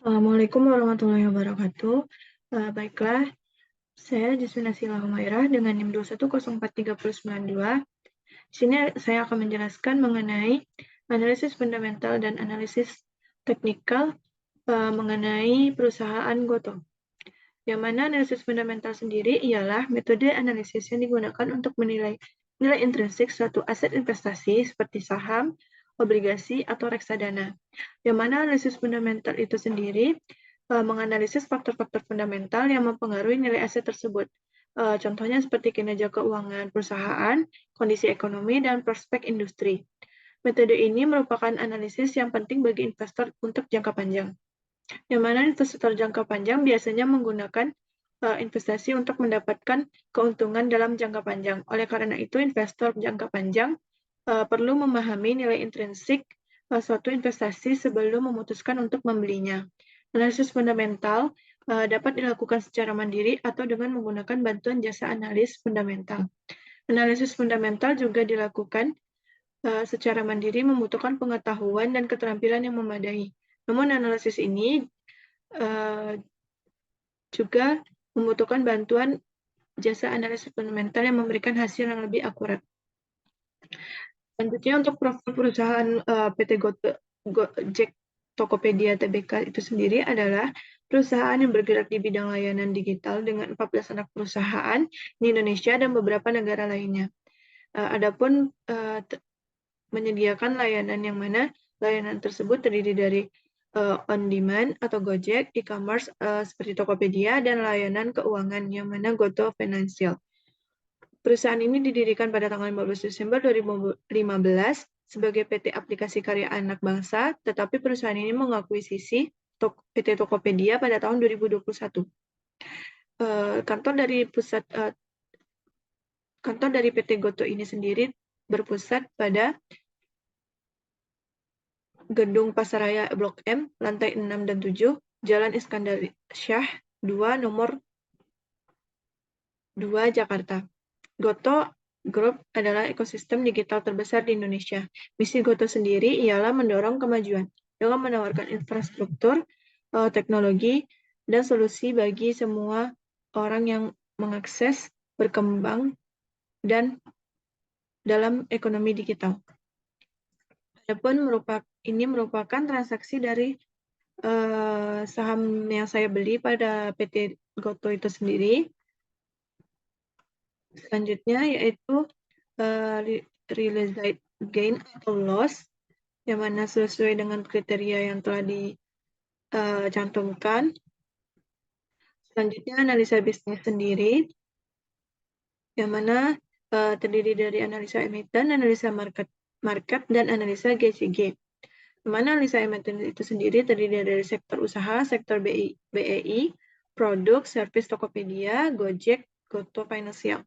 Assalamualaikum warahmatullahi wabarakatuh. Baiklah, saya Justina Sila Humairah dengan NIM 2104392. Di sini saya akan menjelaskan mengenai analisis fundamental dan analisis teknikal mengenai perusahaan Gotoh. Yang mana analisis fundamental sendiri ialah metode analisis yang digunakan untuk menilai nilai intrinsik suatu aset investasi seperti saham, obligasi, atau reksadana. Yang mana analisis fundamental itu sendiri menganalisis faktor-faktor fundamental yang mempengaruhi nilai aset tersebut. Contohnya seperti kinerja keuangan perusahaan, kondisi ekonomi, dan prospek industri. Metode ini merupakan analisis yang penting bagi investor untuk jangka panjang. Yang mana investor jangka panjang biasanya menggunakan investasi untuk mendapatkan keuntungan dalam jangka panjang. Oleh karena itu, investor jangka panjang perlu memahami nilai intrinsik suatu investasi sebelum memutuskan untuk membelinya. Analisis fundamental dapat dilakukan secara mandiri atau dengan menggunakan bantuan jasa analis fundamental. Analisis fundamental juga dilakukan secara mandiri membutuhkan pengetahuan dan keterampilan yang memadai. Namun analisis ini juga membutuhkan bantuan jasa analisis fundamental yang memberikan hasil yang lebih akurat. Selanjutnya untuk profil perusahaan PT Gojek Tokopedia Tbk itu sendiri adalah perusahaan yang bergerak di bidang layanan digital dengan 14 anak perusahaan di Indonesia dan beberapa negara lainnya. Adapun menyediakan layanan yang mana layanan tersebut terdiri dari on-demand atau Gojek, e-commerce seperti Tokopedia, dan layanan keuangan yang mana Gotoh Financial. Perusahaan ini didirikan pada tanggal 15 Desember 2015 sebagai PT Aplikasi Karya Anak Bangsa, tetapi perusahaan ini mengakuisisi PT Tokopedia pada tahun 2021. Kantor dari PT Gotoh ini sendiri berpusat pada Gedung Pasaraya Blok M, lantai 6 dan 7, Jalan Iskandar Syah 2, nomor 2, Jakarta. Gotoh Group adalah ekosistem digital terbesar di Indonesia. Misi Gotoh sendiri ialah mendorong kemajuan dengan menawarkan infrastruktur, teknologi, dan solusi bagi semua orang yang mengakses, berkembang, dan dalam ekonomi digital. Adapun ini merupakan transaksi dari saham yang saya beli pada PT Gotoh itu sendiri. Selanjutnya yaitu realized gain atau loss, yang mana sesuai dengan kriteria yang telah dicantumkan. Selanjutnya analisa bisnis sendiri, yang mana terdiri dari analisa emiten, analisa market, dan analisa GCG. Mana analisa emiten itu sendiri terdiri dari sektor usaha, sektor BEI, produk, service Tokopedia, Gojek, Gotoh Financial.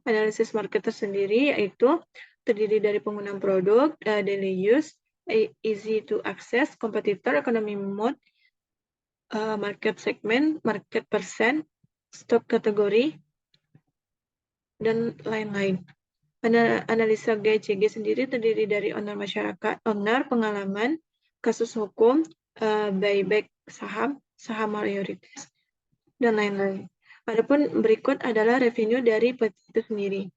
Analisis market tersendiri yaitu terdiri dari penggunaan produk, daily use, easy to access, kompetitor, economy mode, market segment, market percent, stock kategori, dan lain-lain. Analisa GCG sendiri terdiri dari owner, pengalaman, kasus hukum, buyback saham, saham mayoritas, dan lain-lain. Adapun berikut adalah revenue dari PT itu sendiri.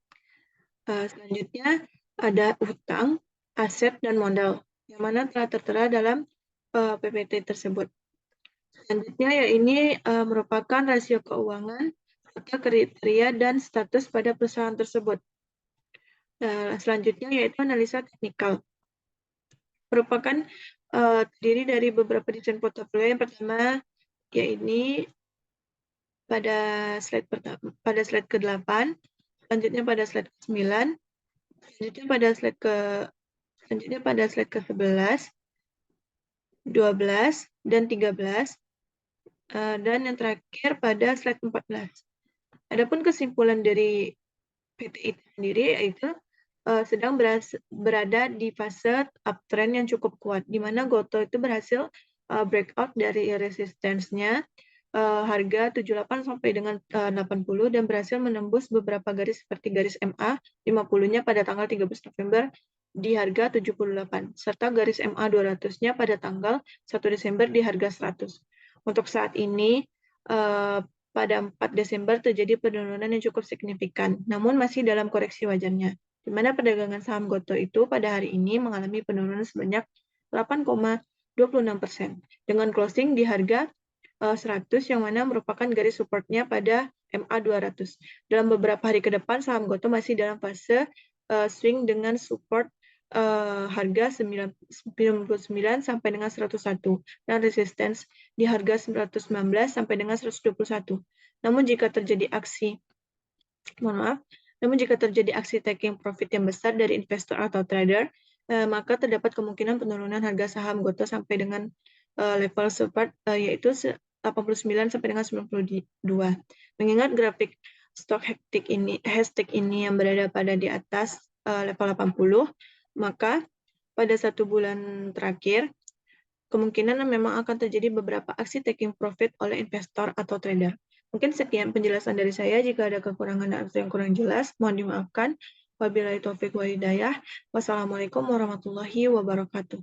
Selanjutnya ada utang, aset, dan modal, yang mana telah tertera dalam PPT tersebut. Selanjutnya ya ini merupakan rasio keuangan serta kriteria dan status pada perusahaan tersebut. Selanjutnya yaitu analisa teknikal. Merupakan terdiri dari beberapa desain portofolio. Yang pertama yaitu pada slide ke-8, selanjutnya pada slide ke-9, selanjutnya pada slide ke-11, 12, dan 13, dan yang terakhir pada slide 14. Adapun kesimpulan dari PT itu sendiri yaitu sedang berada di fase uptrend yang cukup kuat, di mana Gotoh itu berhasil breakout dari resistance-nya harga 78 sampai dengan 80 dan berhasil menembus beberapa garis seperti garis MA 50-nya pada tanggal 13 November di harga 78 serta garis MA 200-nya pada tanggal 1 Desember di harga 100. Untuk saat ini, pada 4 Desember terjadi penurunan yang cukup signifikan, namun masih dalam koreksi wajarnya, di mana perdagangan saham Gotoh itu pada hari ini mengalami penurunan sebanyak 8,26%, dengan closing di harga 100 yang mana merupakan garis supportnya pada MA 200. Dalam beberapa hari ke depan, saham Gotoh masih dalam fase swing dengan support harga 99 sampai dengan 101 dan resistance di harga 119 sampai dengan 121. Namun jika terjadi aksi, mohon maaf, namun jika terjadi aksi taking profit yang besar dari investor atau trader, maka terdapat kemungkinan penurunan harga saham Gotoh sampai dengan level support yaitu 89 sampai dengan 92. Mengingat grafik stock hashtag ini yang berada pada di atas level 80, maka pada 1 bulan terakhir kemungkinan memang akan terjadi beberapa aksi taking profit oleh investor atau trader. Mungkin sekian penjelasan dari saya. Jika ada kekurangan atau yang kurang jelas, mohon dimaafkan. Wabillahi taufiq wa hidayah. Wassalamualaikum warahmatullahi wabarakatuh.